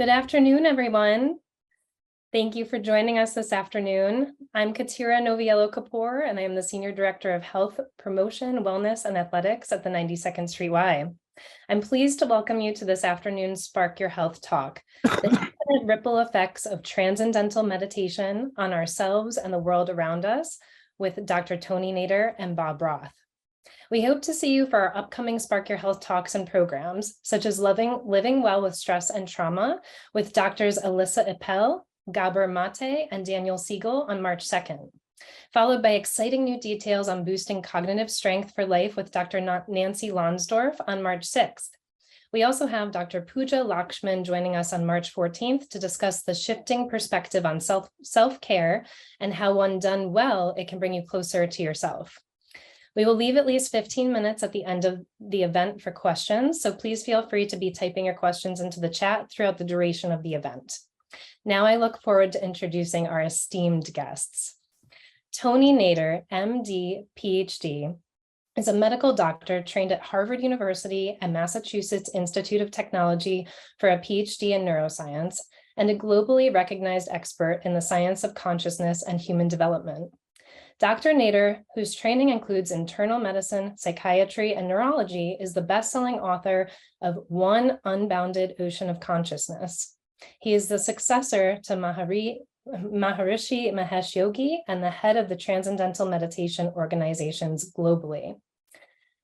Good afternoon, everyone. Thank you for joining us this afternoon. I'm Katira Noviello-Kapoor, and I am the Senior Director of Health Promotion, Wellness, and Athletics at the 92nd Street Y. I'm pleased to welcome you to this afternoon's Spark Your Health Talk, the infinite ripple effects of transcendental meditation on ourselves and the world around us, with Dr. Tony Nader and Bob Roth. We hope to see you for our upcoming Spark Your Health talks and programs, such as Living Well with Stress and Trauma with Drs. Alyssa Appel, Gabor Mate, and Daniel Siegel on March 2nd, followed by exciting new details on boosting cognitive strength for life with Dr. Nancy Lonsdorf on March 6th. We also have Dr. Pooja Lakshman joining us on March 14th to discuss the shifting perspective on self-care and how, when done well, it can bring you closer to yourself. We will leave at least 15 minutes at the end of the event for questions, so please feel free to be typing your questions into the chat throughout the duration of the event. Now I look forward to introducing our esteemed guests. Tony Nader, MD, PhD, is a medical doctor trained at Harvard University and Massachusetts Institute of Technology for a PhD in neuroscience, and a globally recognized expert in the science of consciousness and human development. Dr. Nader, whose training includes internal medicine, psychiatry, and neurology, is the best-selling author of One Unbounded Ocean of Consciousness. He is the successor to Maharishi Mahesh Yogi and the head of the Transcendental Meditation organizations globally.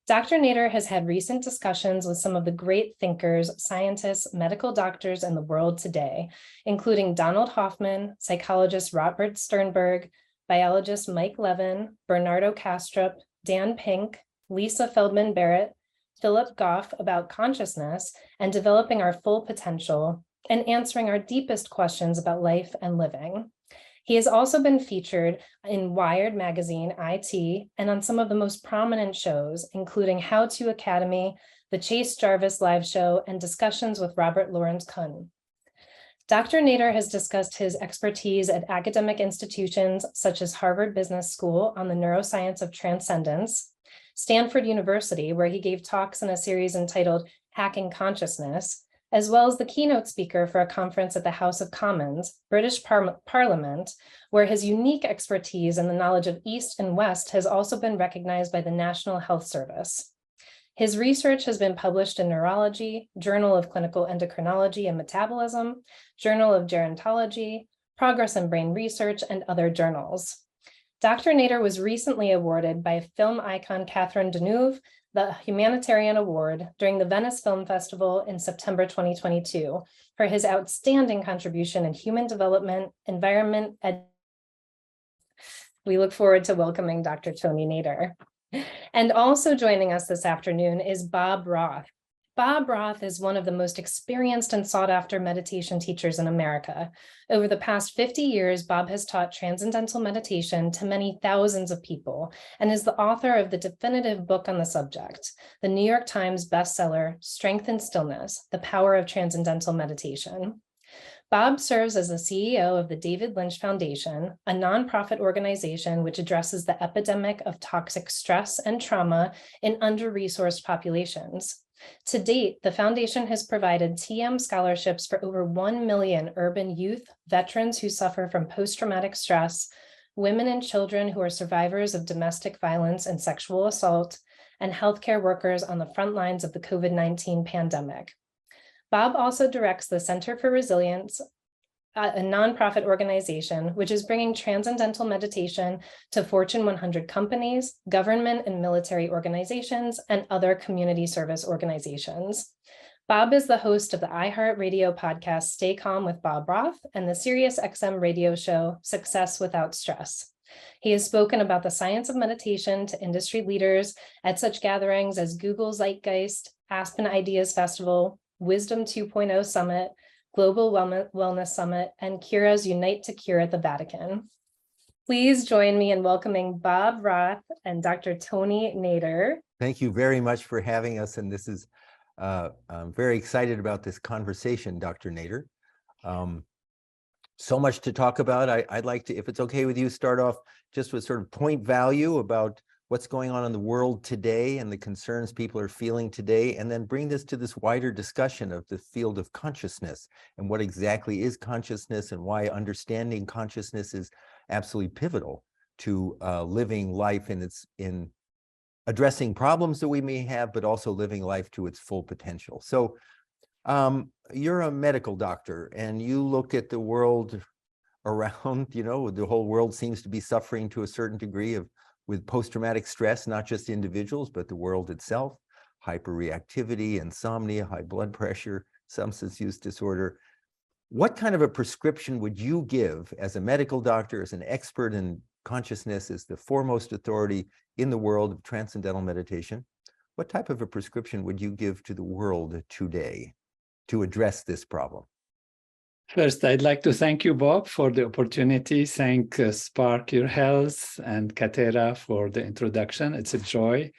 Dr. Nader has had recent discussions with some of the great thinkers, scientists, medical doctors in the world today, including Donald Hoffman, psychologist Robert Sternberg, biologist Mike Levin, Bernardo Kastrup, Dan Pink, Lisa Feldman Barrett, Philip Goff about consciousness and developing our full potential, and answering our deepest questions about life and living. He has also been featured in Wired Magazine, IT, and on some of the most prominent shows, including How To Academy, The Chase Jarvis Live Show, and discussions with Robert Lawrence Kuhn. Dr. Nader has discussed his expertise at academic institutions such as Harvard Business School on the neuroscience of transcendence, Stanford University, where he gave talks in a series entitled Hacking Consciousness, as well as the keynote speaker for a conference at the House of Commons, British Parliament, where his unique expertise in the knowledge of East and West has also been recognized by the National Health Service. His research has been published in Neurology, Journal of Clinical Endocrinology and Metabolism, Journal of Gerontology, Progress in Brain Research, and other journals. Dr. Nader was recently awarded by film icon Catherine Deneuve the Humanitarian Award during the Venice Film Festival in September 2022 for his outstanding contribution in human development, environment, We look forward to welcoming Dr. Tony Nader. And also joining us this afternoon is Bob Roth. Bob Roth is one of the most experienced and sought-after meditation teachers in America. Over the past 50 years, Bob has taught transcendental meditation to many thousands of people and is the author of the definitive book on the subject, the New York Times bestseller, Strength and Stillness, The Power of Transcendental Meditation. Bob serves as the CEO of the David Lynch Foundation, a nonprofit organization which addresses the epidemic of toxic stress and trauma in under-resourced populations. To date, the foundation has provided TM scholarships for over 1 million urban youth, veterans who suffer from post-traumatic stress, women and children who are survivors of domestic violence and sexual assault, and healthcare workers on the front lines of the COVID-19 pandemic. Bob also directs the Center for Resilience, a nonprofit organization which is bringing transcendental meditation to Fortune 100 companies, government and military organizations, and other community service organizations. Bob is the host of the iHeartRadio podcast Stay Calm with Bob Roth and the SiriusXM radio show Success Without Stress. He has spoken about the science of meditation to industry leaders at such gatherings as Google Zeitgeist, Aspen Ideas Festival, Wisdom 2.0 Summit, Global Wellness Summit, and Cura's Unite to Cure at the Vatican. Please join me in welcoming Bob Roth and Dr. Tony Nader. Thank you very much for having us, and this is, I'm very excited about this conversation, Dr. Nader. So much to talk about. I'd like to, if it's okay with you, start off just with sort of point value about what's going on in the world today and the concerns people are feeling today, and then bring this to this wider discussion of the field of consciousness and what exactly is consciousness and why understanding consciousness is absolutely pivotal to living life in addressing problems that we may have, but also living life to its full potential. So you're a medical doctor and you look at the world around, the whole world seems to be suffering to a certain degree with post-traumatic stress, not just individuals, but the world itself, hyperreactivity, insomnia, high blood pressure, substance use disorder. What kind of a prescription would you give as a medical doctor, as an expert in consciousness, as the foremost authority in the world of transcendental meditation? What type of a prescription would you give to the world today to address this problem? First, I'd like to thank you, Bob, for the opportunity. Thank Spark Your Health and Katera for the introduction. It's a joy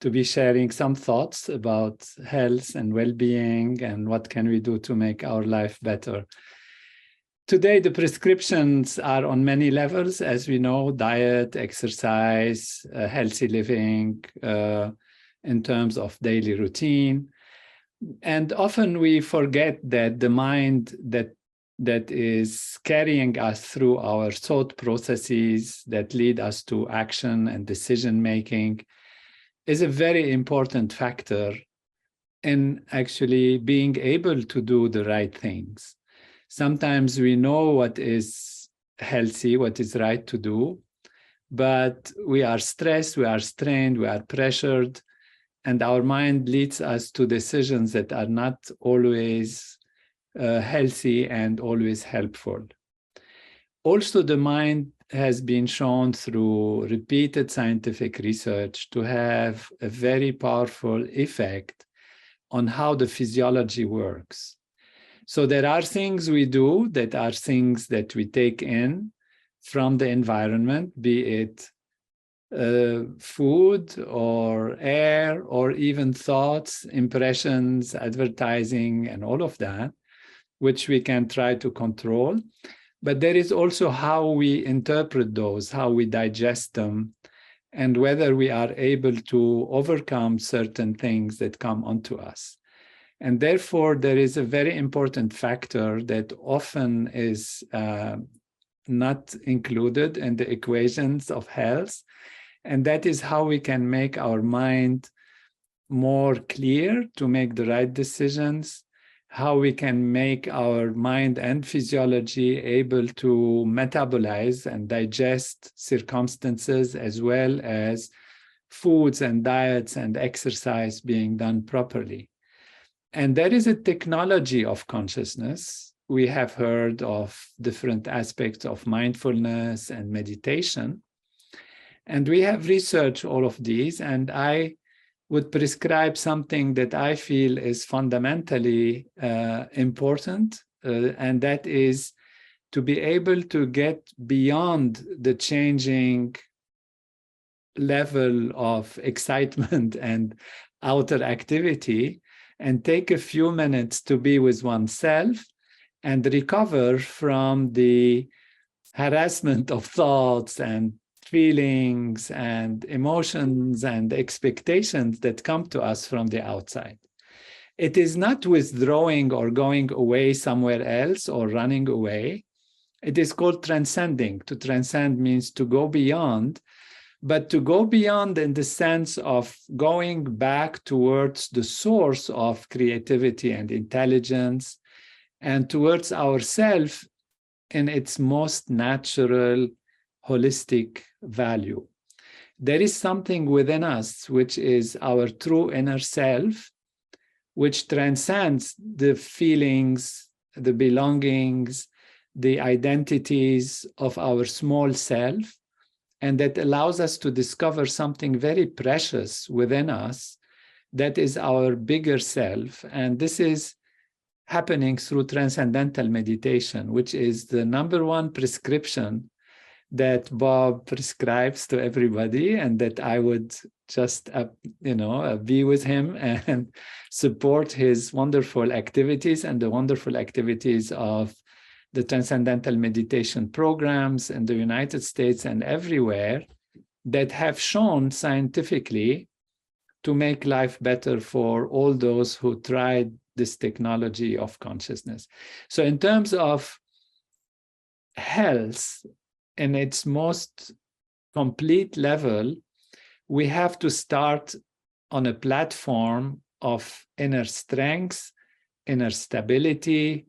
to be sharing some thoughts about health and well-being and what can we do to make our life better. Today, the prescriptions are on many levels, as we know: diet, exercise, healthy living, in terms of daily routine. And often we forget that the mind that is carrying us through our thought processes that lead us to action and decision-making is a very important factor in actually being able to do the right things. Sometimes we know what is healthy, what is right to do, but we are stressed, we are strained, we are pressured, and our mind leads us to decisions that are not always healthy and always helpful. Also, the mind has been shown through repeated scientific research to have a very powerful effect on how the physiology works. So there are things we do that are things that we take in from the environment, be it food or air or even thoughts, impressions, advertising, and all of that, which we can try to control. But there is also how we interpret those, how we digest them, and whether we are able to overcome certain things that come onto us. And therefore, there is a very important factor that often is not included in the equations of health, and that is how we can make our mind more clear to make the right decisions, how we can make our mind and physiology able to metabolize and digest circumstances, as well as foods and diets and exercise being done properly. And there is a technology of consciousness. We have heard of different aspects of mindfulness and meditation. And we have researched all of these, and I would prescribe something that I feel is fundamentally important, and that is to be able to get beyond the changing level of excitement and outer activity and take a few minutes to be with oneself and recover from the harassment of thoughts and feelings and emotions and expectations that come to us from the outside. It is not withdrawing or going away somewhere else or running away. It is called transcending. To transcend means to go beyond, but to go beyond in the sense of going back towards the source of creativity and intelligence and towards ourself in its most natural, holistic value. There is something within us, which is our true inner self, which transcends the feelings, the belongings, the identities of our small self, and that allows us to discover something very precious within us that is our bigger self. And this is happening through transcendental meditation, which is the #1 prescription that Bob prescribes to everybody, and that I would just, be with him and support his wonderful activities and the wonderful activities of the Transcendental Meditation programs in the United States and everywhere, that have shown scientifically to make life better for all those who tried this technology of consciousness. So in terms of health in its most complete level, we have to start on a platform of inner strength, inner stability,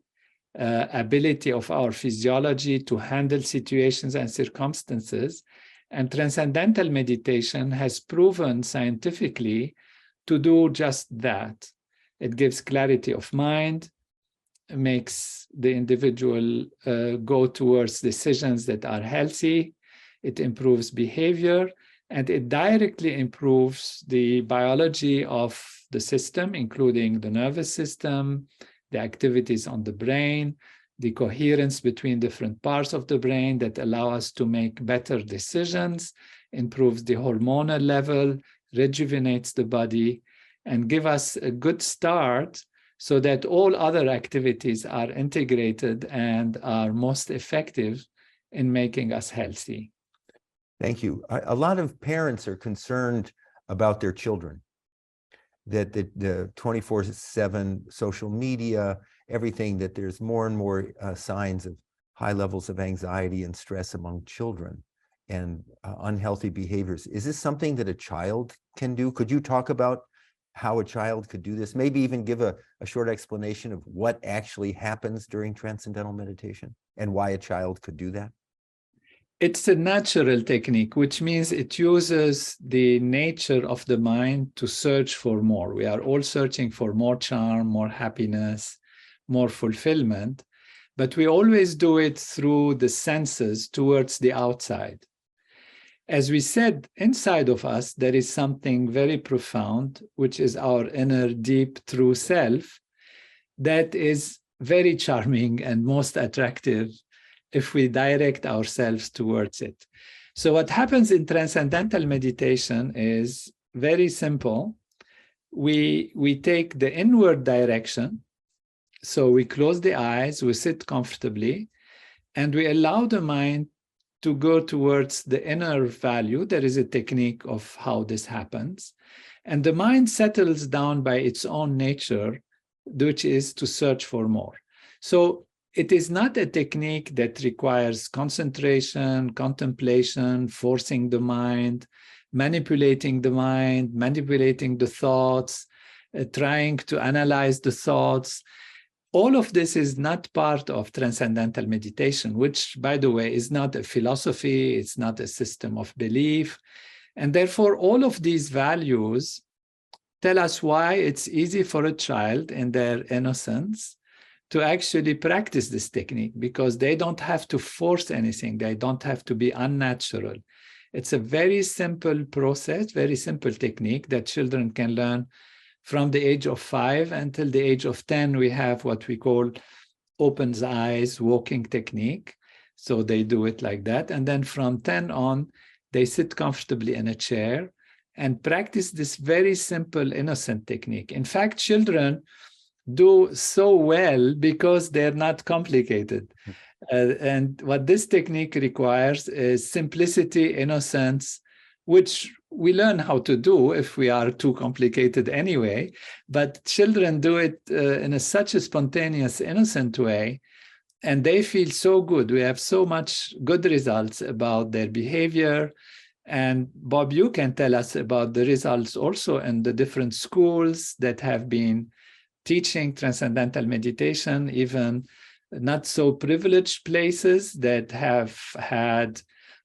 ability of our physiology to handle situations and circumstances. And transcendental meditation has proven scientifically to do just that. It gives clarity of mind, makes the individual go towards decisions that are healthy, it improves behavior, and it directly improves the biology of the system, including the nervous system, the activities on the brain, the coherence between different parts of the brain that allow us to make better decisions, improves the hormonal level, rejuvenates the body, and give us a good start so that all other activities are integrated and are most effective in making us healthy. Thank you. A lot of parents are concerned about their children, that the 24/7 social media, everything, that there's more and more signs of high levels of anxiety and stress among children and unhealthy behaviors. Is this something that a child can do? Could you talk about how a child could do this? Maybe even give a short explanation of what actually happens during transcendental meditation and why a child could do that. It's a natural technique, which means it uses the nature of the mind to search for more. We are all searching for more charm, more happiness, more fulfillment, but we always do it through the senses towards the outside. As we said, inside of us, there is something very profound, which is our inner deep true self, that is very charming and most attractive if we direct ourselves towards it. So what happens in transcendental meditation is very simple. We take the inward direction. So we close the eyes, we sit comfortably, and we allow the mind to go towards the inner value. There is a technique of how this happens. And the mind settles down by its own nature, which is to search for more. So it is not a technique that requires concentration, contemplation, forcing the mind, manipulating the thoughts, trying to analyze the thoughts. All of this is not part of transcendental meditation, which, by the way, is not a philosophy, it's not a system of belief. And therefore, all of these values tell us why it's easy for a child in their innocence to actually practice this technique, because they don't have to force anything. They don't have to be unnatural. It's a very simple process, very simple technique that children can learn from the age of 5 until the age of 10. We have what we call opens eyes walking technique. So they do it like that. And then from 10 on, they sit comfortably in a chair and practice this very simple, innocent technique. In fact, children do so well because they're not complicated. And what this technique requires is simplicity, innocence, which we learn how to do if we are too complicated anyway. But children do it in such a spontaneous, innocent way, and they feel so good. We have so much good results about their behavior. And Bob, you can tell us about the results also in the different schools that have been teaching transcendental meditation, even not so privileged places that have had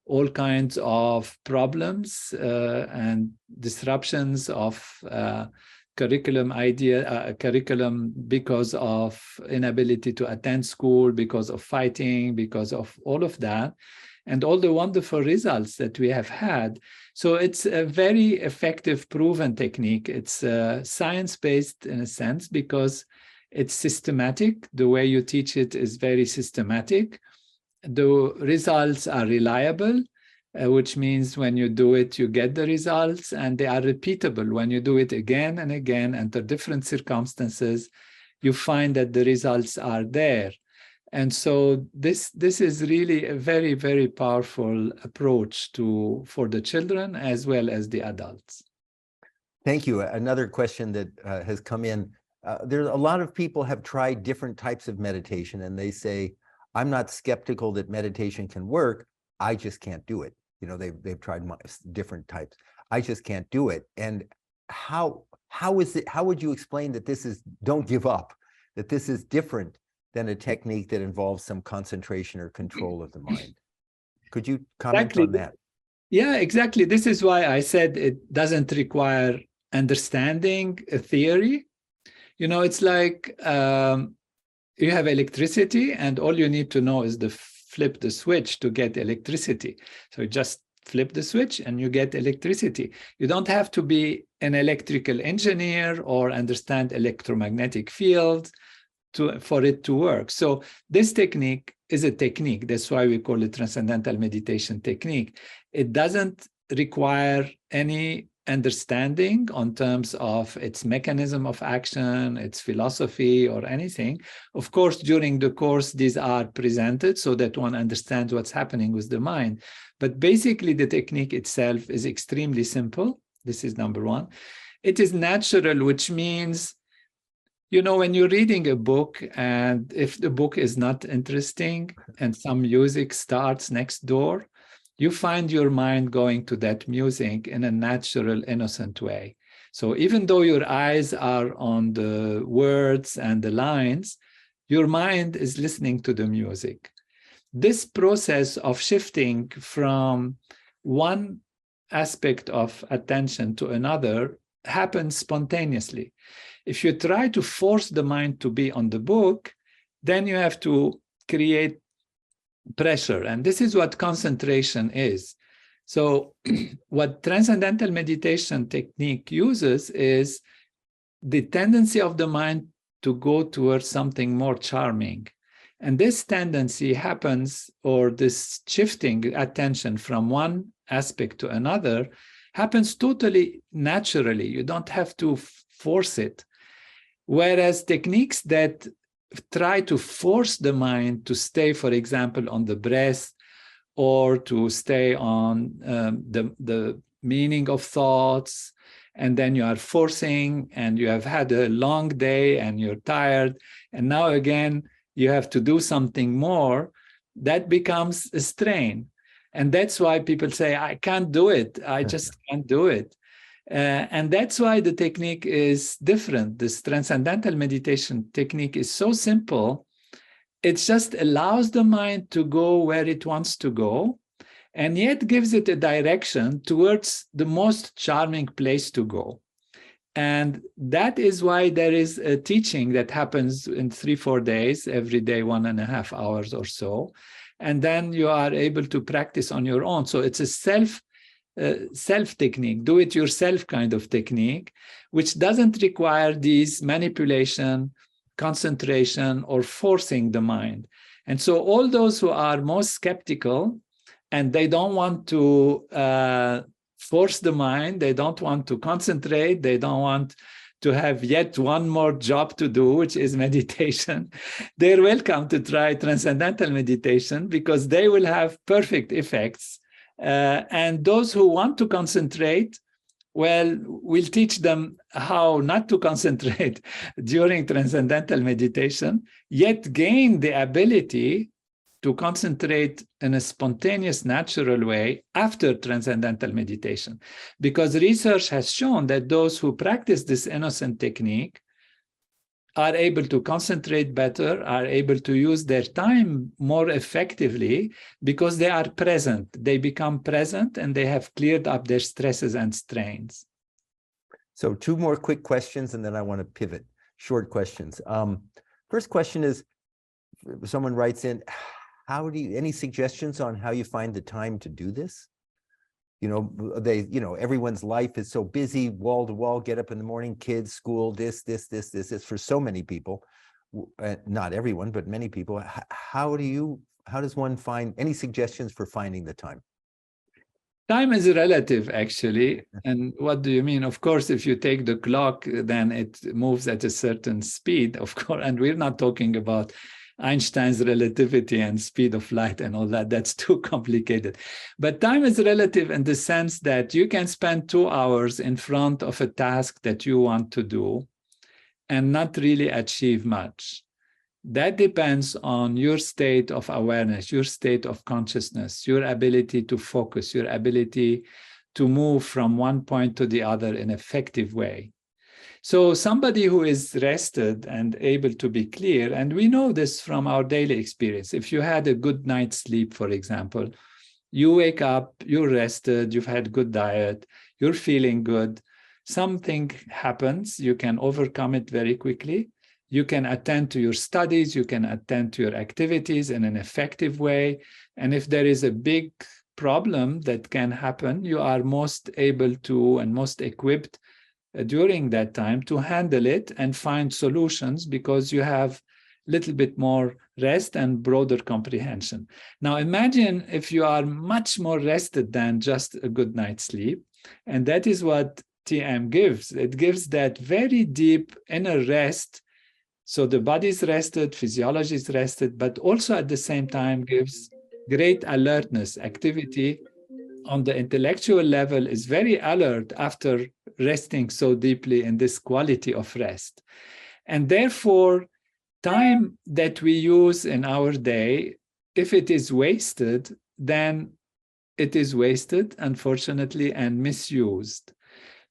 all kinds of problems and disruptions of curriculum because of inability to attend school, because of fighting, because of all of that, and all the wonderful results that we have had. So it's a very effective, proven technique. It's science-based in a sense because it's systematic. The way you teach it is very systematic. The results are reliable, which means when you do it, you get the results, and they are repeatable. When you do it again and again under different circumstances, you find that the results are there. And so this is really a very, very powerful approach for the children as well as the adults. Thank you. Another question that has come in. There's a lot of people have tried different types of meditation, and they say, I'm not skeptical that meditation can work. I just can't do it. You know, they've tried different types. I just can't do it. And how would you explain that this is, don't give up, that this is different than a technique that involves some concentration or control of the mind? Could you comment on that? Yeah, exactly. This is why I said it doesn't require understanding a theory. You know, it's like you have electricity and all you need to know is to flip the switch to get electricity. So you just flip the switch and you get electricity. You don't have to be an electrical engineer or understand electromagnetic fields for it to work. So this technique is a technique. That's why we call it Transcendental Meditation technique. It doesn't require any understanding on terms of its mechanism of action, its philosophy, or anything. Of course, during the course, these are presented so that one understands what's happening with the mind. But basically, the technique itself is extremely simple. This is number one. It is natural, which means, you know, when you're reading a book and if the book is not interesting and some music starts next door, you find your mind going to that music in a natural, innocent way. So even though your eyes are on the words and the lines, your mind is listening to the music. This process of shifting from one aspect of attention to another happens spontaneously. If you try to force the mind to be on the book, then you have to create pressure. And this is what concentration is. So what Transcendental Meditation technique uses is the tendency of the mind to go towards something more charming. And this tendency happens, or this shifting attention from one aspect to another happens totally naturally. You don't have to force it. Whereas techniques that try to force the mind to stay, for example, on the breath, or to stay on the meaning of thoughts, and then you are forcing and you have had a long day and you're tired, and now again you have to do something more, that becomes a strain. And that's why people say, I can't do it. I just can't do it. And that's why the technique is different. This Transcendental Meditation technique is so simple. It just allows the mind to go where it wants to go, and yet gives it a direction towards the most charming place to go. And that is why there is a teaching that happens in 3-4 days, every day, 1.5 hours or so. And then you are able to practice on your own. So it's a self technique, do it yourself kind of technique, which doesn't require these manipulation, concentration, or forcing the mind. And so all those who are most skeptical and they don't want to force the mind, they don't want to concentrate, they don't want to have yet one more job to do, which is meditation, they're welcome to try Transcendental Meditation, because they will have perfect effects. And those who want to concentrate, well, we'll teach them how not to concentrate during Transcendental Meditation, yet gain the ability to concentrate in a spontaneous, natural way after Transcendental Meditation. Because research has shown that those who practice this innocent technique are able to concentrate better, are able to use their time more effectively, because they are present. They become present and they have cleared up their stresses and strains. So 2 more quick questions, and then I want to pivot. Short questions. First question is, someone writes in, any suggestions on how you find the time to do this? You know, everyone's life is so busy, wall to wall, get up in the morning, kids, school, this for so many people. Not everyone, but many people. How does one find, any suggestions for finding the time? Time is relative, actually. And what do you mean? Of course, if you take the clock, then it moves at a certain speed, of course. And we're not talking about Einstein's relativity and speed of light and all that. That's too complicated. But time is relative in the sense that you can spend 2 hours in front of a task that you want to do and not really achieve much. That depends on your state of awareness, your state of consciousness, your ability to focus, your ability to move from one point to the other in an effective way. So somebody who is rested and able to be clear, and we know this from our daily experience. If you had a good night's sleep, for example, you wake up, you're rested, you've had good diet, you're feeling good, something happens, you can overcome it very quickly. You can attend to your studies, you can attend to your activities in an effective way. And if there is a big problem that can happen, you are most able to and most equipped during that time to handle it and find solutions because you have a little bit more rest and broader comprehension. Now imagine if you are much more rested than just a good night's sleep. And that is what TM gives. It gives that very deep inner rest. So the body is rested, physiology is rested, but also at the same time gives great alertness. Activity on the intellectual level is very alert after resting so deeply in this quality of rest. And therefore, time that we use in our day, if it is wasted, then it is wasted, unfortunately, and misused.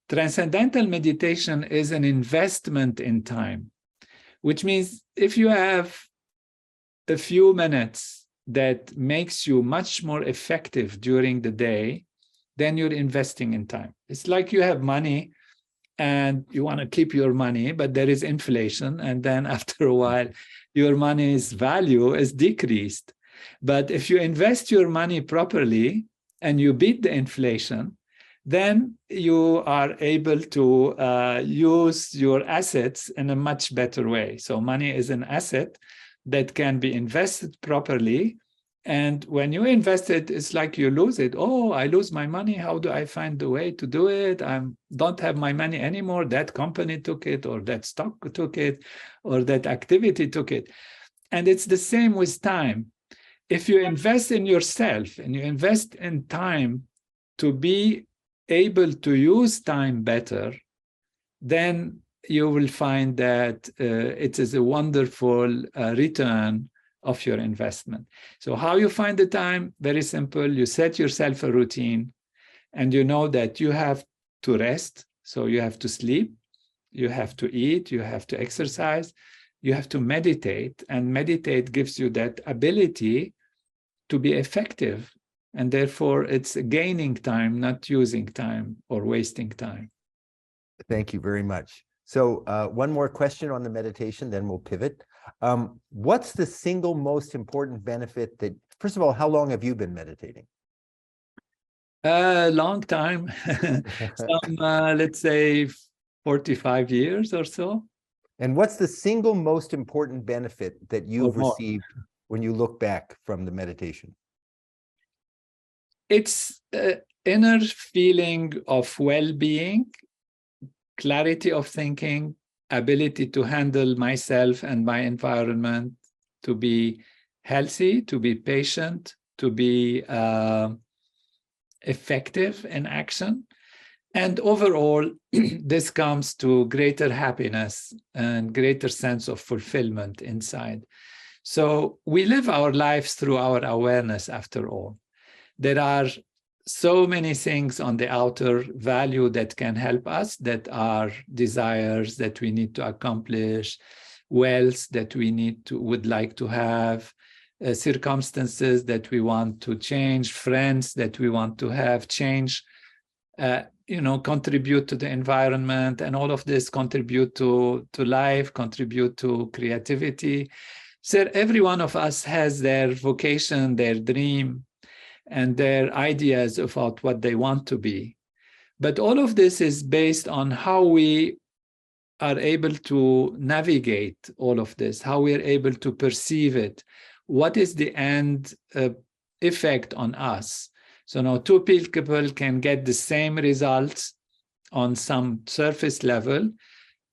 Transcendental meditation is an investment in time, which means if you have a few minutes that makes you much more effective during the day, then you're investing in time. It's like you have money and you want to keep your money, but there is inflation. And then after a while, your money's value is decreased. But if you invest your money properly and you beat the inflation, then you are able to use your assets in a much better way. So money is an asset that can be invested properly. And when you invest it, it's like you lose it. Oh, I lose my money. How do I find the way to do it? I don't have my money anymore. That company took it, or that stock took it, or that activity took it. And it's the same with time. If you invest in yourself and you invest in time to be able to use time better, then you will find that it is a wonderful return of your investment. So how you find the time? Very simple. You set yourself a routine and you know that you have to rest. So you have to sleep, you have to eat, you have to exercise, you have to meditate, and meditate gives you that ability to be effective. And therefore it's gaining time, not using time or wasting time. Thank you very much. So one more question on the meditation, then we'll pivot. What's the single most important benefit that, first of all, how long have you been meditating? A long time, let's say 45 years or so. And what's the single most important benefit that you've received when you look back from the meditation? It's inner feeling of well-being, clarity of thinking, ability to handle myself and my environment, to be healthy, to be patient, to be effective in action. And overall, this comes to greater happiness and greater sense of fulfillment inside. So we live our lives through our awareness, after all. There are so many things on the outer value that can help us, that are desires that we need to accomplish, wealth that we would like to have, circumstances that we want to change, friends that we want to have change, contribute to the environment, and all of this contribute to life, contribute to creativity. So every one of us has their vocation, their dream, and their ideas about what they want to be. But all of this is based on how we are able to navigate all of this, how we are able to perceive it. What is the end effect on us? So now two people can get the same results on some surface level,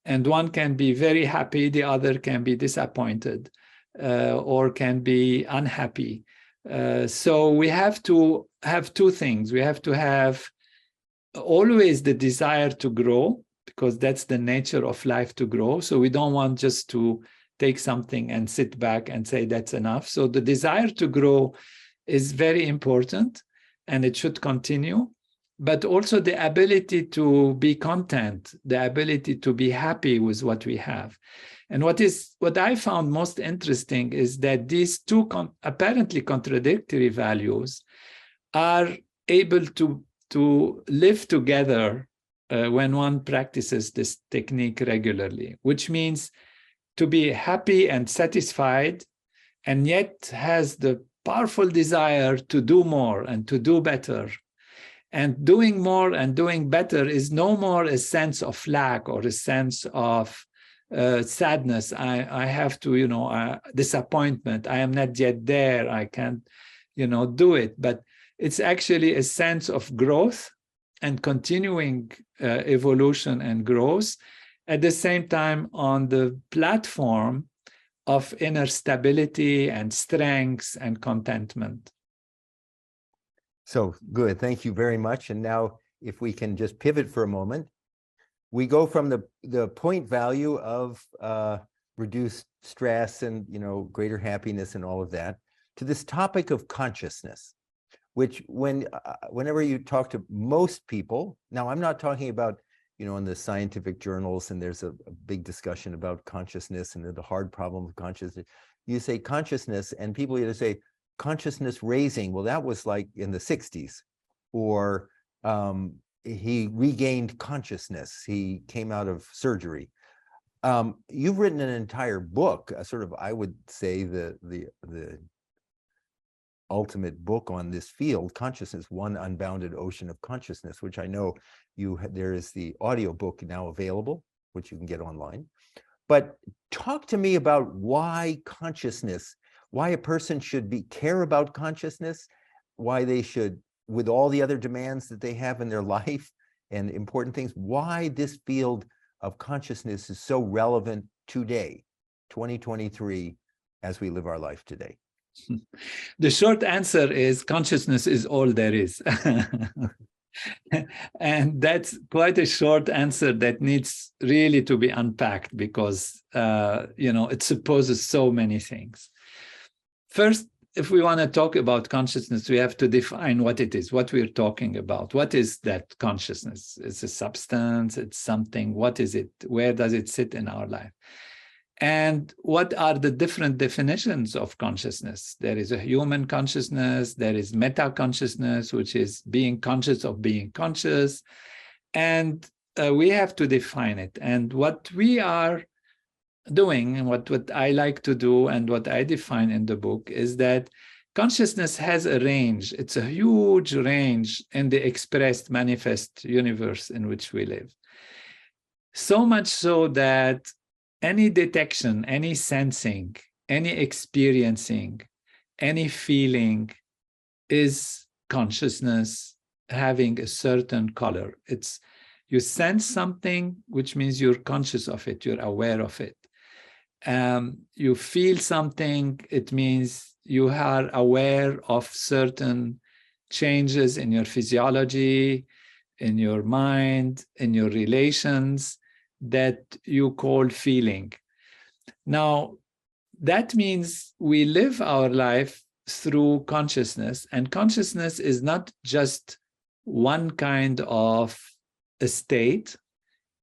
and one can be very happy, the other can be disappointed. or can be unhappy. So we have to have two things. We have to have always the desire to grow, because that's the nature of life, to grow. So we don't want just to take something and sit back and say that's enough. So the desire to grow is very important, and it should continue. But also the ability to be content, the ability to be happy with what we have. And what I found most interesting is that these two apparently contradictory values are able to live together when one practices this technique regularly, which means to be happy and satisfied, and yet has the powerful desire to do more and to do better. And doing more and doing better is no more a sense of lack or a sense of sadness. I have to, disappointment. I am not yet there. I can't, do it. But it's actually a sense of growth and continuing evolution and growth, at the same time on the platform of inner stability and strength and contentment. So good, thank you very much. And now if we can just pivot for a moment, we go from the point value of reduced stress and greater happiness and all of that to this topic of consciousness, which whenever you talk to most people, now I'm not talking about in the scientific journals, and there's a big discussion about consciousness and the hard problem of consciousness. You say consciousness, and people either say consciousness raising. Well, that was like in the 60s, or he regained consciousness. He came out of surgery. You've written an entire book, sort of, I would say, the ultimate book on this field, consciousness, One Unbounded Ocean of Consciousness, which I know there is the audio book now available, which you can get online. But talk to me about why consciousness, why a person should care about consciousness, why they should, with all the other demands that they have in their life and important things, why this field of consciousness is so relevant today, 2023, as we live our life today. The short answer is consciousness is all there is. And that's quite a short answer that needs really to be unpacked, because it supposes so many things. First, if we want to talk about consciousness, we have to define what it is, what we're talking about. What is that consciousness? It's a substance, it's something. What is it? Where does it sit in our life? And what are the different definitions of consciousness? There is a human consciousness, there is meta-consciousness, which is being conscious of being conscious. And we have to define it. And what we are doing, and what I like to do, and what I define in the book, is that consciousness has a range. It's a huge range in the expressed, manifest universe in which we live. So much so that any detection, any sensing, any experiencing, any feeling is consciousness having a certain color. It's, you sense something, which means you're conscious of it, you're aware of it. You feel something, it means you are aware of certain changes in your physiology, in your mind, in your relations, that you call feeling. Now, that means we live our life through consciousness, and consciousness is not just one kind of a state.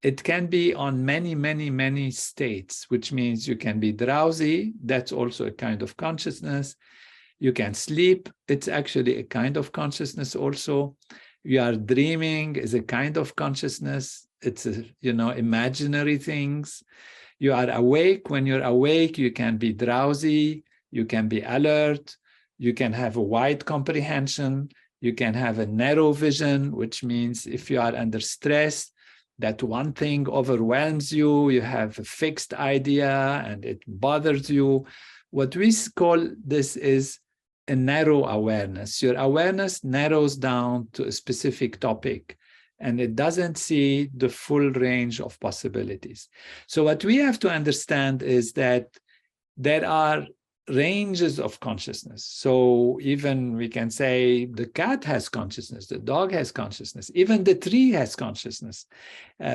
It can be on many, many, many states, which means you can be drowsy. That's also a kind of consciousness. You can sleep. It's actually a kind of consciousness also. You are dreaming is a kind of consciousness. It's, imaginary things. You are awake. When you're awake, you can be drowsy. You can be alert. You can have a wide comprehension. You can have a narrow vision, which means if you are under stress, that one thing overwhelms you, you have a fixed idea and it bothers you. What we call this is a narrow awareness. Your awareness narrows down to a specific topic, and it doesn't see the full range of possibilities. So what we have to understand is that there are ranges of consciousness. So even we can say the cat has consciousness, the dog has consciousness, even the tree has consciousness,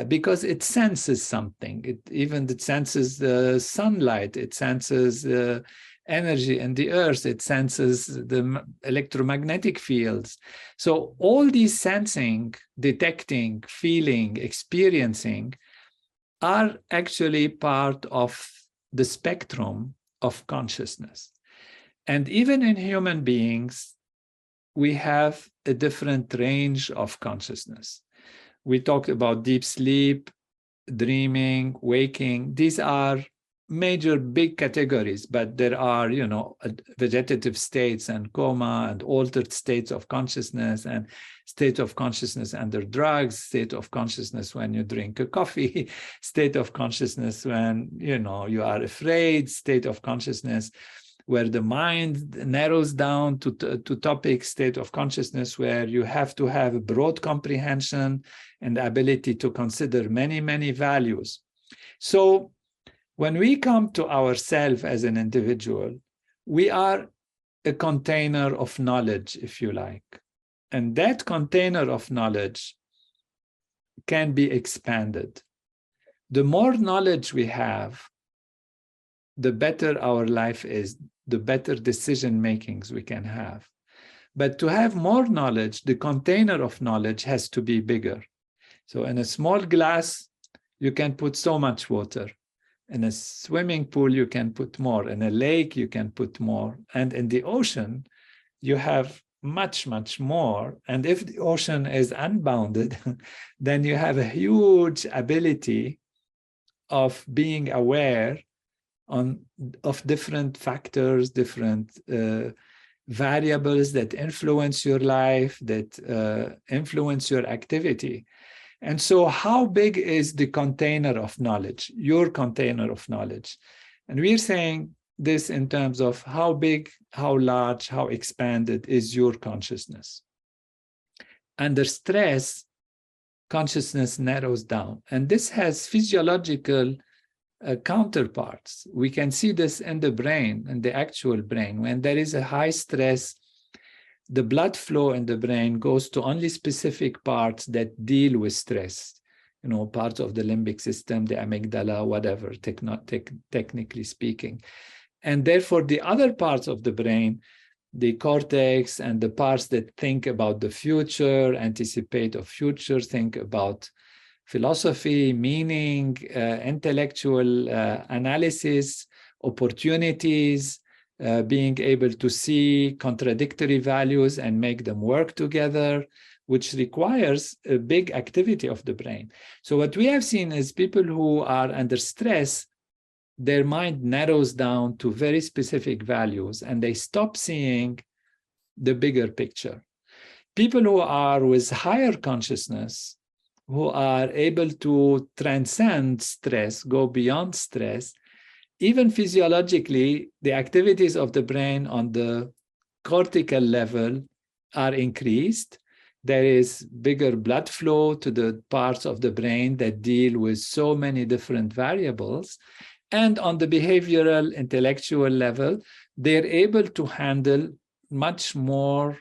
because it senses something. It senses the sunlight, it senses the energy in the earth, it senses the electromagnetic fields. So all these sensing, detecting, feeling, experiencing are actually part of the spectrum of consciousness. And even in human beings, we have a different range of consciousness. We talked about deep sleep, dreaming, waking. These are major big categories, but there are, vegetative states and coma and altered states of consciousness and state of consciousness under drugs, state of consciousness when you drink a coffee, state of consciousness when, you are afraid, state of consciousness where the mind narrows down to topics, state of consciousness where you have to have a broad comprehension and the ability to consider many, many values. So when we come to ourselves as an individual, we are a container of knowledge, if you like. And that container of knowledge can be expanded. The more knowledge we have, the better our life is, the better decision makings we can have. But to have more knowledge, the container of knowledge has to be bigger. So in a small glass, you can put so much water. In a swimming pool, you can put more. In a lake, you can put more. And in the ocean, you have much, much more. And if the ocean is unbounded, then you have a huge ability of being aware of different factors, different variables that influence your life, that influence your activity. And so how big is the container of knowledge, your container of knowledge? And we're saying this in terms of how big, how large, how expanded is your consciousness. Under stress, consciousness narrows down. And this has physiological counterparts. We can see this in the brain, in the actual brain. When there is a high stress, the blood flow in the brain goes to only specific parts that deal with stress, parts of the limbic system, the amygdala, whatever, technically speaking. And therefore, the other parts of the brain, the cortex and the parts that think about the future, anticipate of future, think about philosophy, meaning, intellectual analysis, opportunities, being able to see contradictory values and make them work together, which requires a big activity of the brain. So what we have seen is people who are under stress, their mind narrows down to very specific values and they stop seeing the bigger picture. People who are with higher consciousness, who are able to transcend stress, go beyond stress, even physiologically, the activities of the brain on the cortical level are increased. There is bigger blood flow to the parts of the brain that deal with so many different variables. And on the behavioral, intellectual level, they're able to handle much more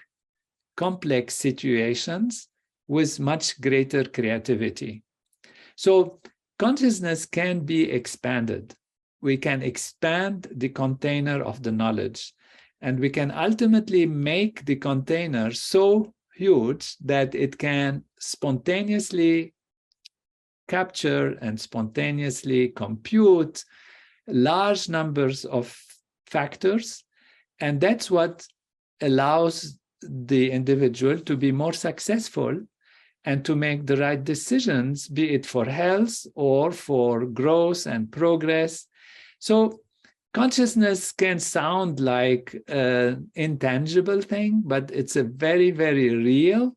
complex situations with much greater creativity. So consciousness can be expanded. We can expand the container of the knowledge, and we can ultimately make the container so huge that it can spontaneously capture and spontaneously compute large numbers of factors. And that's what allows the individual to be more successful and to make the right decisions, be it for health or for growth and progress. So consciousness can sound like an intangible thing, but it's a very, very real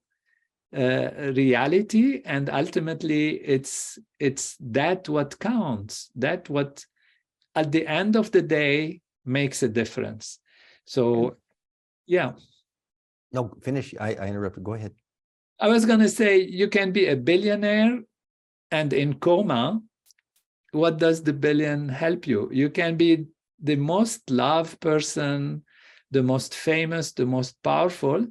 reality. And ultimately, it's that what counts, that what at the end of the day makes a difference. So, yeah. No, finish. I interrupted. Go ahead. I was going to say, you can be a billionaire and in coma. What does the billion help you? You can be the most loved person, the most famous, the most powerful,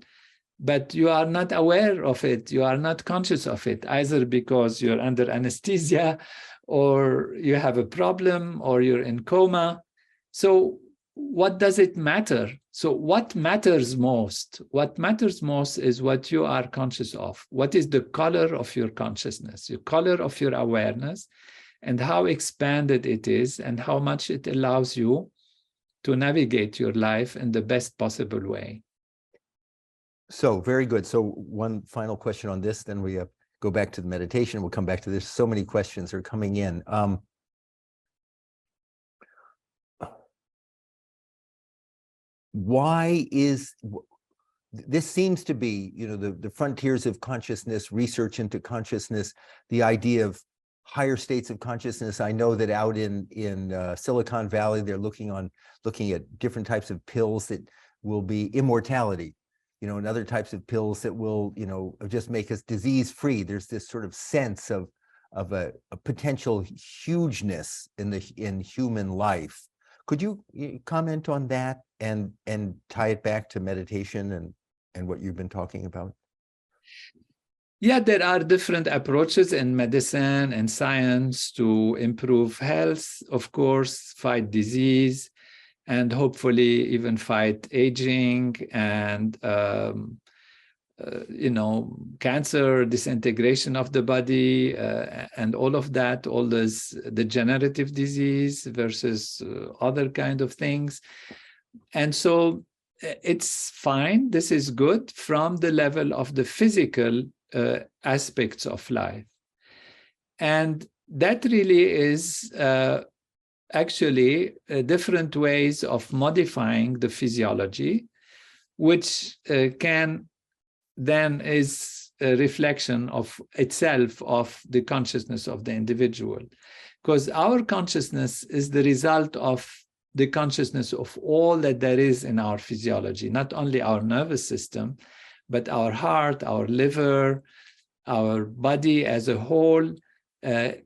but you are not aware of it. You are not conscious of it, either because you're under anesthesia, or you have a problem, or you're in coma. So what does it matter? So what matters most? What matters most is what you are conscious of. What is the color of your consciousness, your color of your awareness, and how expanded it is, and how much it allows you to navigate your life in the best possible way. So very good. So one final question on this, then we go back to the meditation. We'll come back to this. So many questions are coming in. Why is this seems to be, the frontiers of consciousness, research into consciousness, the idea of higher states of consciousness. I know that out in Silicon Valley, they're looking at different types of pills that will be immortality, and other types of pills that will, just make us disease-free. There's this sort of sense of a potential hugeness in human life. Could you comment on that and tie it back to meditation and what you've been talking about? Yeah, there are different approaches in medicine and science to improve health, of course, fight disease, and hopefully even fight aging and cancer, disintegration of the body, and all of that, all this degenerative disease versus other kind of things. And so it's fine. This is good from the level of the physical aspects of life. And that really is actually different ways of modifying the physiology, which can then is a reflection of itself of the consciousness of the individual. Because our consciousness is the result of the consciousness of all that there is in our physiology, not only our nervous system, but our heart, our liver, our body as a whole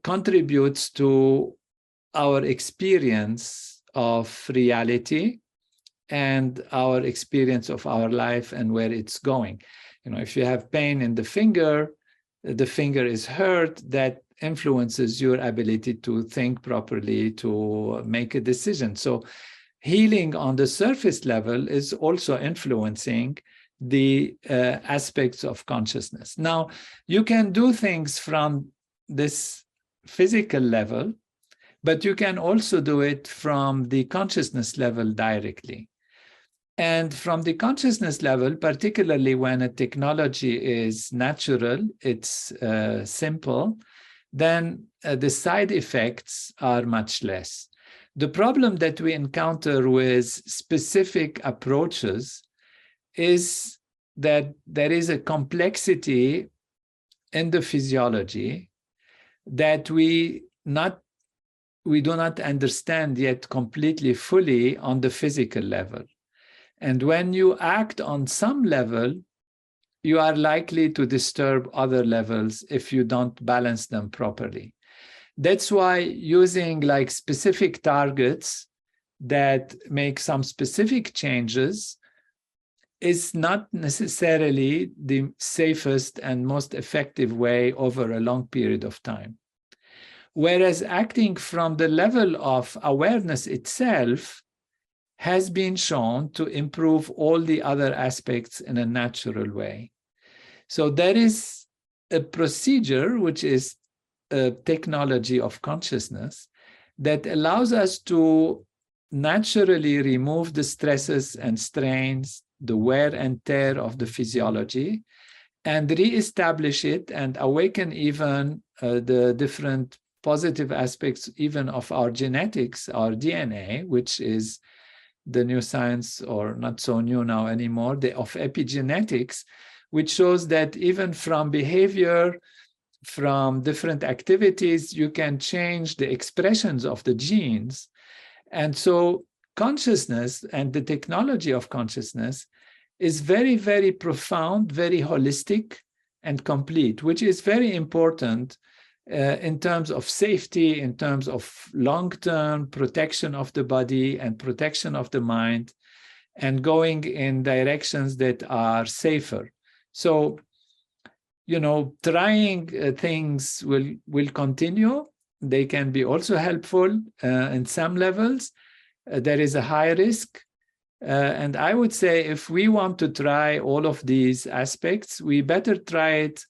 contributes to our experience of reality and our experience of our life and where it's going. If you have pain in the finger is hurt, that influences your ability to think properly, to make a decision. So healing on the surface level is also influencing the aspects of consciousness. Now, you can do things from this physical level, but you can also do it from the consciousness level directly. And from the consciousness level, particularly when a technology is natural, it's simple, then the side effects are much less. The problem that we encounter with specific approaches is that there is a complexity in the physiology that we do not understand yet completely fully on the physical level. And when you act on some level, you are likely to disturb other levels if you don't balance them properly. That's why using like specific targets that make some specific changes is not necessarily the safest and most effective way over a long period of time. Whereas acting from the level of awareness itself has been shown to improve all the other aspects in a natural way. So there is a procedure, which is a technology of consciousness, that allows us to naturally remove the stresses and strains, the wear and tear of the physiology, and reestablish it and awaken even the different positive aspects even of our genetics, our DNA, which is the new science, or not so new now anymore, of epigenetics, which shows that even from behavior, from different activities, you can change the expressions of the genes. And so consciousness and the technology of consciousness is very, very profound, very holistic and complete, which is very important in terms of safety, in terms of long-term protection of the body and protection of the mind, and going in directions that are safer. So, trying things will continue. They can be also helpful in some levels. There is a high risk. And I would say if we want to try all of these aspects, we better try it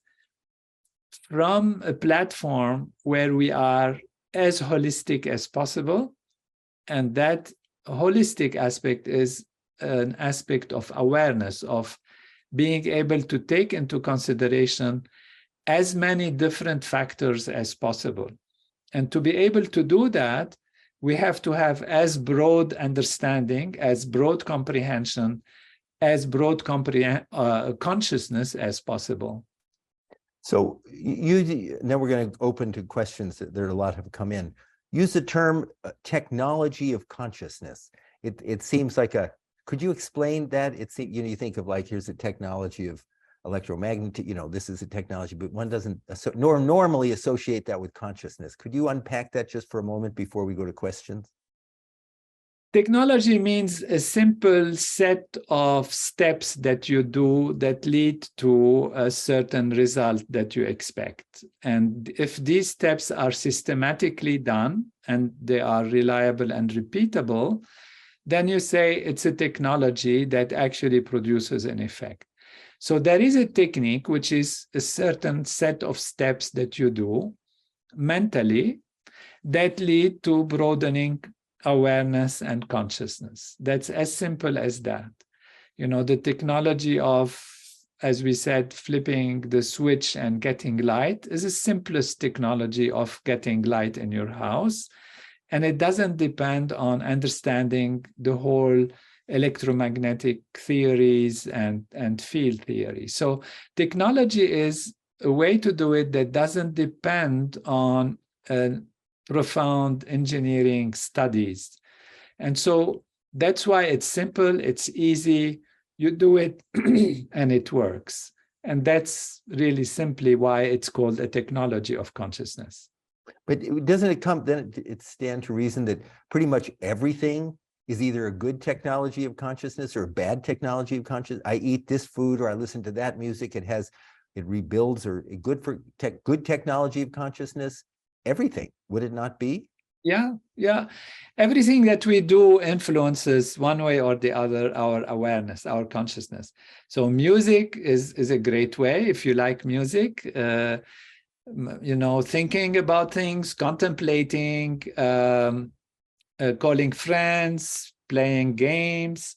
from a platform where we are as holistic as possible. And that holistic aspect is an aspect of awareness, of being able to take into consideration as many different factors as possible. And to be able to do that, we have to have as broad understanding, as broad comprehension, as broad consciousness as possible. So now we're going to open to questions. There are a lot have come in. Use the term technology of consciousness. It seems like could you explain that? You think of like, here's a technology of electromagnetic, this is a technology, but one doesn't normally associate that with consciousness. Could you unpack that just for a moment before we go to questions? Technology means a simple set of steps that you do that lead to a certain result that you expect. And if these steps are systematically done and they are reliable and repeatable, then you say it's a technology that actually produces an effect. So there is a technique, which is a certain set of steps that you do mentally that lead to broadening awareness and consciousness. That's as simple as that. The technology of, as we said, flipping the switch and getting light is the simplest technology of getting light in your house. And it doesn't depend on understanding the whole electromagnetic theories and field theory. So technology is a way to do it that doesn't depend on profound engineering studies. And so that's why it's simple, it's easy, you do it and it works. And that's really simply why it's called a technology of consciousness. But doesn't it stand to reason that pretty much everything is either a good technology of consciousness or a bad technology of consciousness? I eat this food or I listen to that music, it rebuilds, or good technology of consciousness. Everything, would it not be? Yeah. Everything that we do influences one way or the other our awareness, our consciousness. So music is a great way. If you like music, thinking about things, contemplating, calling friends, playing games,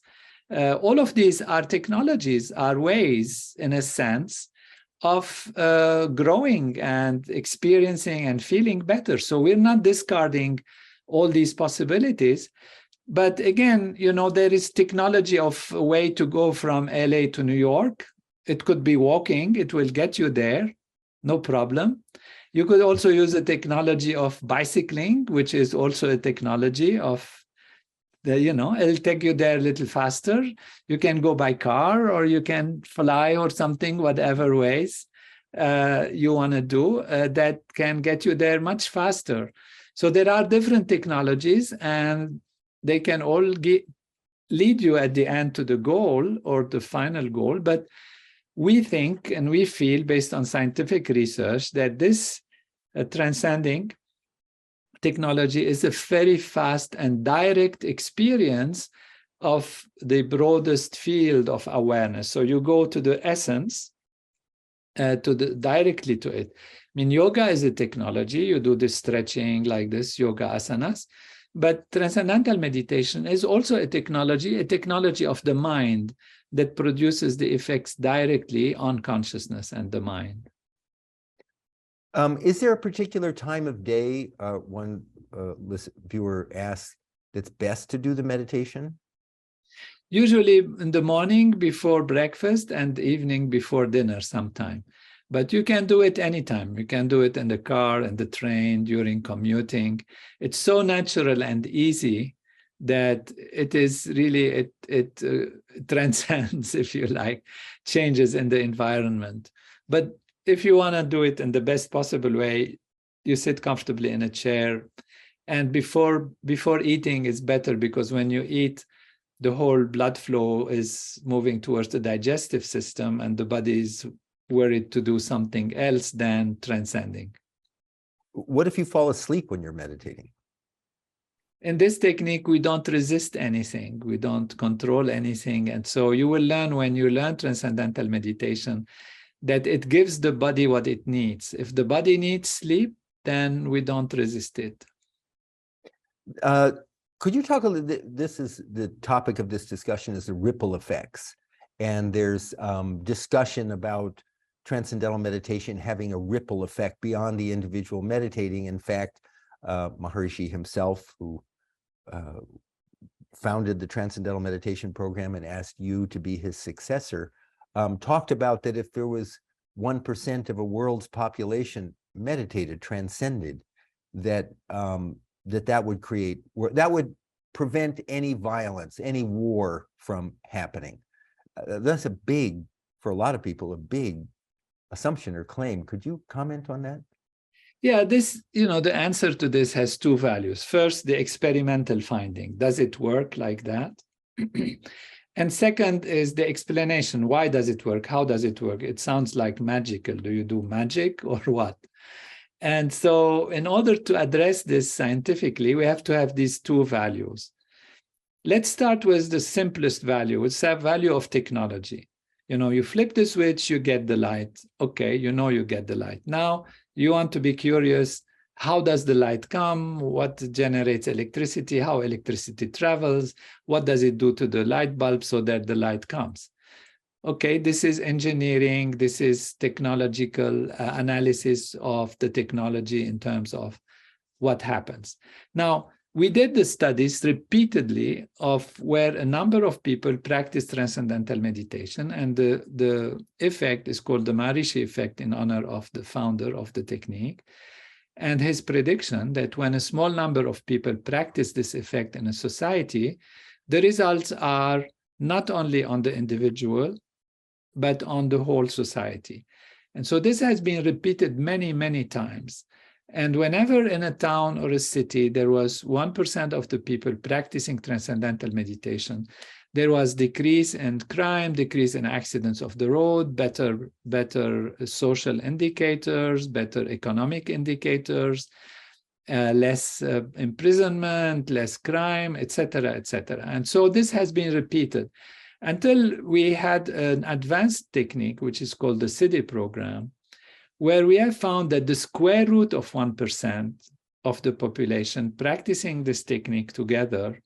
all of these are technologies, are ways, in a sense, of growing and experiencing and feeling better. So we're not discarding all these possibilities. But again, there is technology of a way to go from LA to New York. It could be walking. It will get you there, no problem. You could also use the technology of bicycling, which is also a technology of it'll take you there a little faster. You can go by car or you can fly or something, whatever ways you want to do that can get you there much faster. So there are different technologies and they can all lead you at the end to the goal or the final goal. But we think and we feel, based on scientific research, that this transcending technology is a very fast and direct experience of the broadest field of awareness. So you go to the essence, directly to it. I mean, yoga is a technology. You do this stretching like this, yoga asanas. But transcendental meditation is also a technology of the mind that produces the effects directly on consciousness and the mind. Is there a particular time of day, one viewer asks, that's best to do the meditation? Usually in the morning before breakfast and evening before dinner sometime. But you can do it anytime. You can do it in the car, in the train, during commuting. It's so natural and easy that it is really, it transcends, if you like, changes in the environment. But if you want to do it in the best possible way, you sit comfortably in a chair. And before eating is better, because when you eat, the whole blood flow is moving towards the digestive system, and the body is worried to do something else than transcending. What if you fall asleep when you're meditating? In this technique, we don't resist anything. We don't control anything. And so you will learn, when you learn Transcendental Meditation, that it gives the body what it needs. If the body needs sleep, then we don't resist it. Could you talk a little, this is the topic of this discussion, is the ripple effects. And there's discussion about Transcendental Meditation having a ripple effect beyond the individual meditating. In fact, Maharishi himself, who founded the Transcendental Meditation program and asked you to be his successor, talked about that if there was 1% of a world's population meditated, transcended, that that would prevent any violence, any war from happening. That's for a lot of people, a big assumption or claim. Could you comment on that? Yeah, the answer to this has two values. First, the experimental finding. Does it work like that? And second is the explanation. Why does it work? How does it work? It sounds like magical. Do you do magic or what? And so in order to address this scientifically, we have to have these two values. Let's start with the simplest value. It's the value of technology. You flip the switch, you get the light. Okay, you get the light. Now you want to be curious. How does the light come? What generates electricity? How electricity travels? What does it do to the light bulb so that the light comes? Okay, this is engineering. This is technological analysis of the technology in terms of what happens. Now, we did the studies repeatedly of where a number of people practice Transcendental Meditation, and the effect is called the Maharishi effect in honor of the founder of the technique. And his prediction that when a small number of people practice this effect in a society, the results are not only on the individual, but on the whole society. And so this has been repeated many, many times. And whenever in a town or a city, there was 1% of the people practicing Transcendental Meditation, there was decrease in crime, decrease in accidents of the road, better social indicators, better economic indicators, less imprisonment, less crime, etc., etc. And so this has been repeated until we had an advanced technique, which is called the CIDI program, where we have found that the square root of 1% of the population practicing this technique together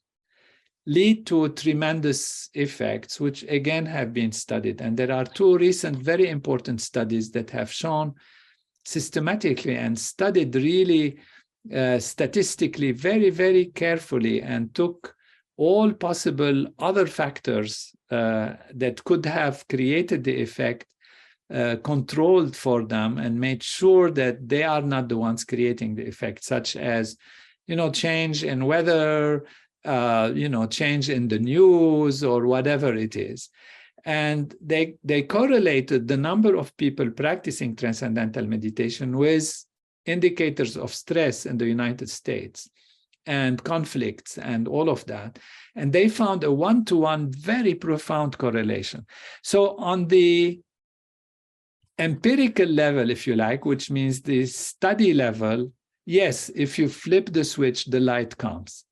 lead to tremendous effects, which again have been studied. And there are two recent very important studies that have shown systematically and studied really statistically very, very carefully, and took all possible other factors that could have created the effect, controlled for them, and made sure that they are not the ones creating the effect, such as, change in weather, change in the news, or whatever it is. And they correlated the number of people practicing Transcendental Meditation with indicators of stress in the United States and conflicts and all of that. And they found a one-to-one, very profound correlation. So on the empirical level, if you like, which means the study level, yes, if you flip the switch, the light comes.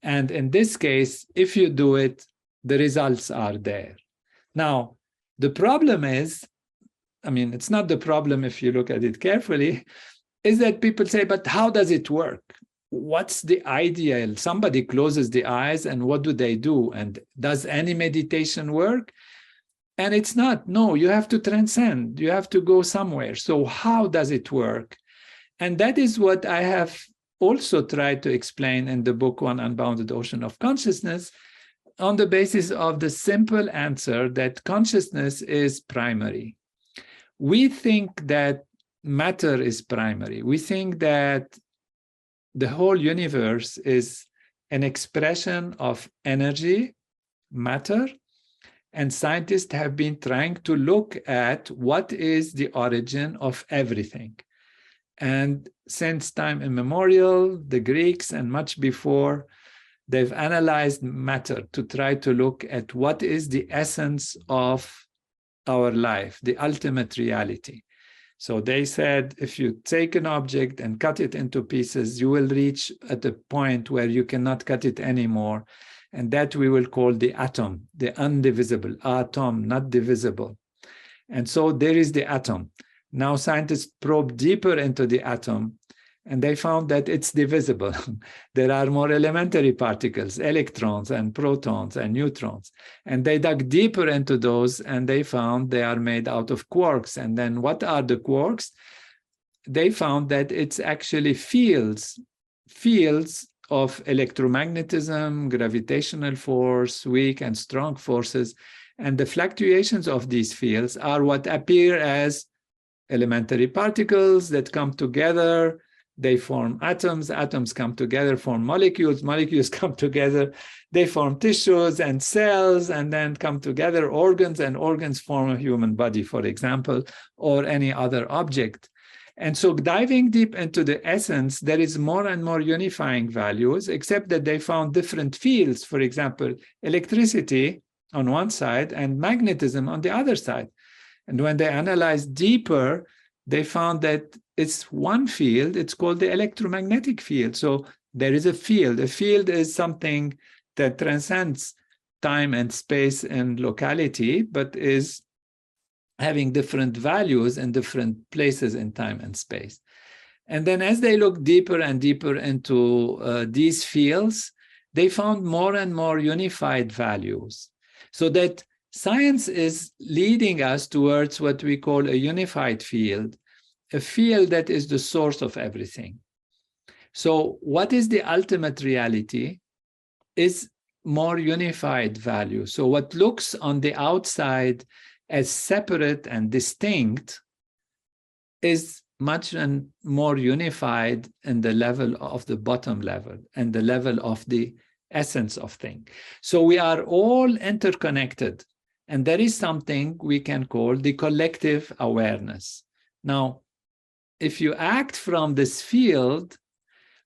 And in this case, if you do it, the results are there. Now, the problem is, it's not the problem if you look at it carefully, is that people say, but how does it work? What's the ideal? Somebody closes the eyes and what do? And does any meditation work? And it's not. No, you have to transcend. You have to go somewhere. So how does it work? And that is what I have also tried to explain in the book, One Unbounded Ocean of Consciousness, on the basis of the simple answer that consciousness is primary. We think that matter is primary. We think that the whole universe is an expression of energy, matter, and scientists have been trying to look at what is the origin of everything. And since time immemorial, the Greeks and much before, they've analyzed matter to try to look at what is the essence of our life, the ultimate reality. So they said, if you take an object and cut it into pieces, you will reach at a point where you cannot cut it anymore. And that we will call the atom, the undivisible, atom, not divisible. And so there is the atom. Now scientists probe deeper into the atom, and they found that it's divisible. There are more elementary particles, electrons and protons and neutrons. And they dug deeper into those, and they found they are made out of quarks. And then what are the quarks? They found that it's actually fields of electromagnetism, gravitational force, weak and strong forces. And the fluctuations of these fields are what appear as elementary particles that come together. They form atoms, atoms come together, form molecules, molecules come together, they form tissues and cells, and then come together organs, and organs form a human body, for example, or any other object. And so diving deep into the essence, there is more and more unifying values, except that they found different fields, for example, electricity on one side and magnetism on the other side. And when they analyzed deeper, they found that it's one field, it's called the electromagnetic field. So there is a field. A field is something that transcends time and space and locality, but is having different values in different places in time and space. And then as they look deeper and deeper into these fields, they found more and more unified values. So that science is leading us towards what we call a unified field, a field that is the source of everything. So what is the ultimate reality is more unified value. So what looks on the outside as separate and distinct is much more unified in the level of the bottom level and the level of the essence of thing. So we are all interconnected, and there is something we can call the collective awareness. Now, if you act from this field,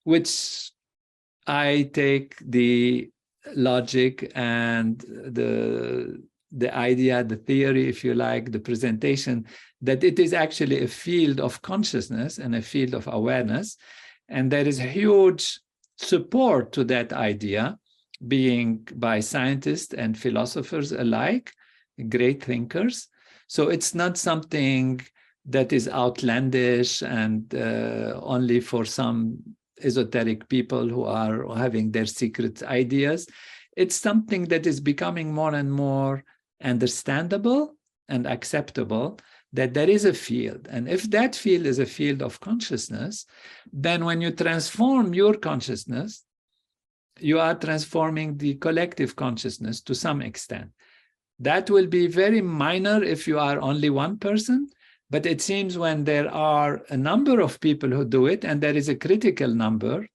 which I take the logic and the idea, the theory, if you like, the presentation, that it is actually a field of consciousness and a field of awareness. And there is a huge support to that idea, being by scientists and philosophers alike, great thinkers. So it's not something that is outlandish and only for some esoteric people who are having their secret ideas. It's something that is becoming more and more understandable and acceptable, that there is a field. And if that field is a field of consciousness, then when you transform your consciousness, you are transforming the collective consciousness to some extent. That will be very minor if you are only one person, but it seems when there are a number of people who do it, and there is a critical number,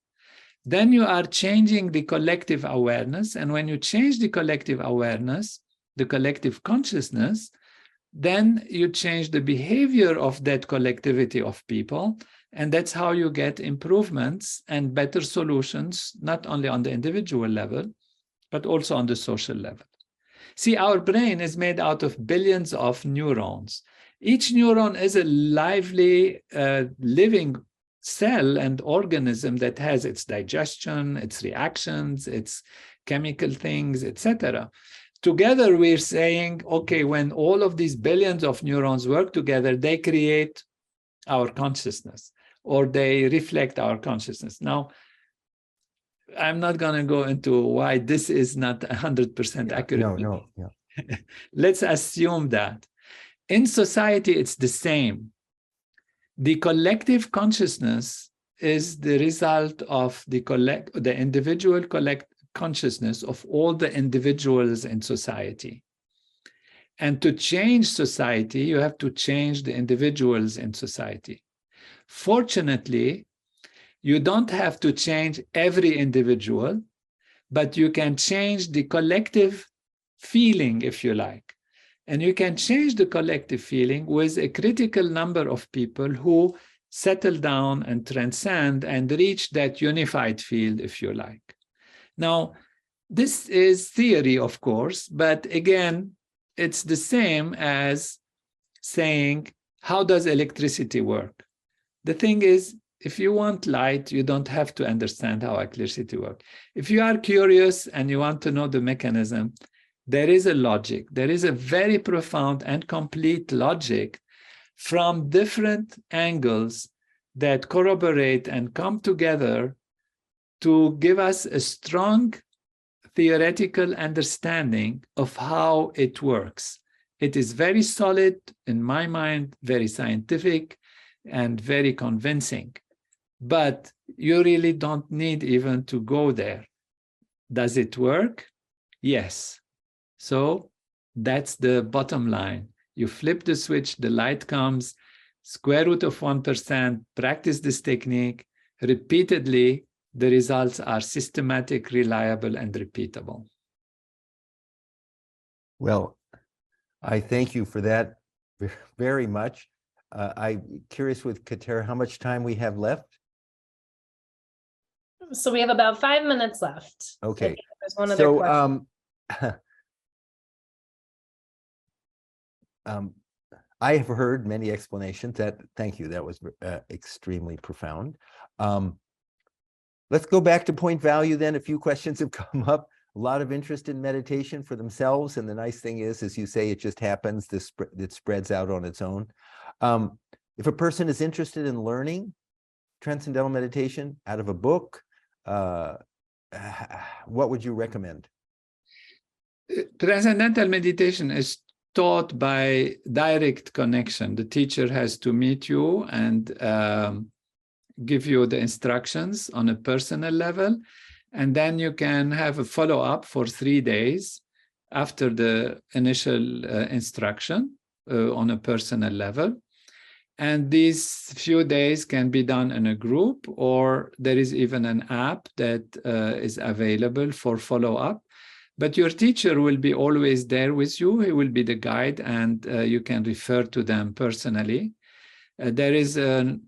then you are changing the collective awareness. And when you change the collective awareness, the collective consciousness, then you change the behavior of that collectivity of people. And that's how you get improvements and better solutions, not only on the individual level, but also on the social level. See, our brain is made out of billions of neurons. Each neuron is a lively, living cell and organism that has its digestion, its reactions, its chemical things, etc. Together, we're saying, okay, when all of these billions of neurons work together, they create our consciousness, or they reflect our consciousness. Now, I'm not going to go into why this is not 100% accurate. No. Let's assume that. In society, it's the same. The collective consciousness is the result of the individual consciousness of all the individuals in society. And to change society, you have to change the individuals in society. Fortunately, you don't have to change every individual, but you can change the collective feeling, if you like. And you can change the collective feeling with a critical number of people who settle down and transcend and reach that unified field, if you like. Now, this is theory, of course, but again, it's the same as saying, how does electricity work? The thing is, if you want light, you don't have to understand how electricity works. If you are curious and you want to know the mechanism, there is a logic. There is a very profound and complete logic from different angles that corroborate and come together to give us a strong theoretical understanding of how it works. It is very solid, in my mind, very scientific, and very convincing. But you really don't need even to go there. Does it work? Yes. So that's the bottom line. You flip the switch, the light comes, square root of 1%, practice this technique repeatedly. The results are systematic, reliable, and repeatable. Well, I thank you for that very much. I'm curious with Katera, how much time we have left? So we have about 5 minutes left. Okay. There's one other question. I have heard many explanations. Thank you. That was extremely profound. Let's go back to point value then. A few questions have come up. A lot of interest in meditation for themselves. And the nice thing is, as you say, it just happens. It spreads out on its own. If a person is interested in learning Transcendental Meditation out of a book, what would you recommend? Transcendental Meditation is taught by direct connection. The teacher has to meet you and give you the instructions on a personal level. And then you can have a follow-up for 3 days after the initial instruction on a personal level. And these few days can be done in a group, or there is even an app that is available for follow-up. But your teacher will be always there with you. He will be the guide, and you can refer to them personally. There is a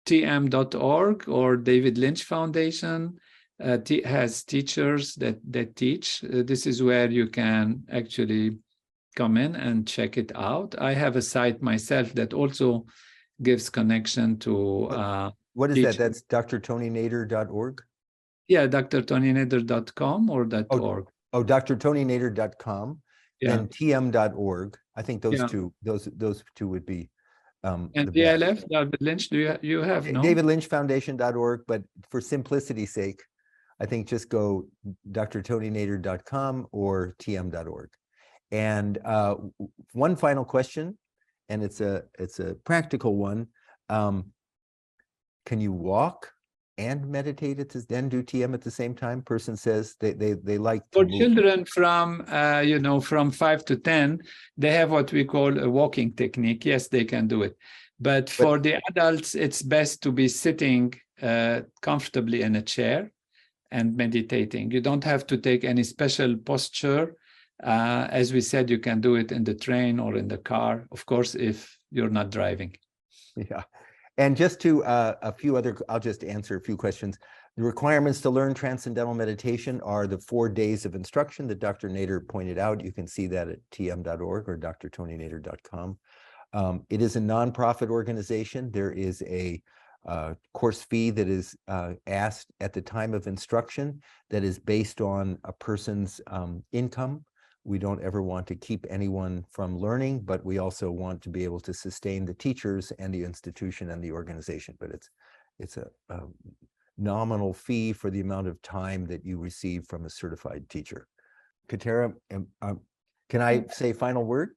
tm.org or David Lynch Foundation has teachers that teach. This is where you can actually come in and check it out. I have a site myself that also gives connection to what is that? That's drtonynader.org? Yeah, drtonynader.com or .org. Oh, drtonynader.com, yeah. then tm.org. I think those Yeah. those two would be and the DLF, David Lynch, do you have no? David Lynch Foundation.org, but for simplicity's sake, I think just go drtonynader.com or tm.org. And one final question, and it's a practical one. Can you walk and meditate then do TM at the same time? Person says they like to for move. Children from from 5 to 10, they have what we call a walking technique. Yes, they can do it. But for the adults, it's best to be sitting comfortably in a chair and meditating. You don't have to take any special posture. As we said, you can do it in the train or in the car, of course, if you're not driving. Yeah. And just to I'll just answer a few questions. The requirements to learn Transcendental Meditation are the 4 days of instruction that Dr. Nader pointed out. You can see that at tm.org or drtonynader.com. It is a nonprofit organization. There is a course fee that is asked at the time of instruction that is based on a person's income. We don't ever want to keep anyone from learning, but we also want to be able to sustain the teachers and the institution and the organization. But it's a nominal fee for the amount of time that you receive from a certified teacher. Katera, can I say final word?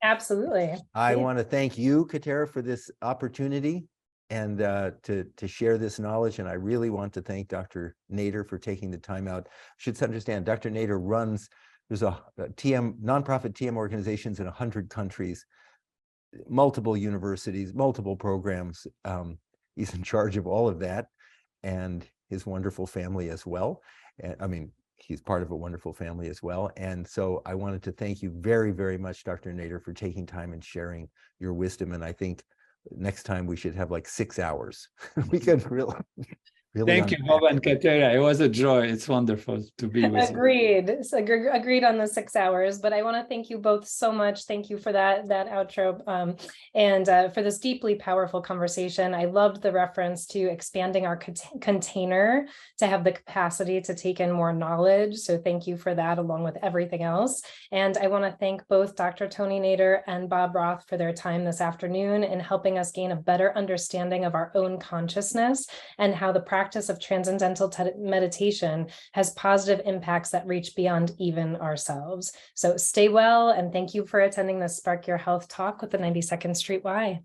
Absolutely. I want to thank you, Katera, for this opportunity and to share this knowledge. And I really want to thank Dr. Nader for taking the time out. You should understand, Dr. Nader runs, there's a nonprofit TM organizations in 100 countries, multiple universities, multiple programs. He's in charge of all of that, and his wonderful family as well. And I mean, he's part of a wonderful family as well. And so I wanted to thank you very, very much, Dr. Nader, for taking time and sharing your wisdom. And I think next time we should have like 6 hours. We could really Thank you, Bob and Katerina. It was a joy. It's wonderful to be with you. Agreed. So, agreed on the 6 hours, but I want to thank you both so much. Thank you for that outro, and for this deeply powerful conversation. I loved the reference to expanding our container to have the capacity to take in more knowledge. So thank you for that, along with everything else. And I want to thank both Dr. Tony Nader and Bob Roth for their time this afternoon in helping us gain a better understanding of our own consciousness and how the practice of transcendental meditation has positive impacts that reach beyond even ourselves. So stay well, and thank you for attending this Spark Your Health talk with the 92nd Street Y.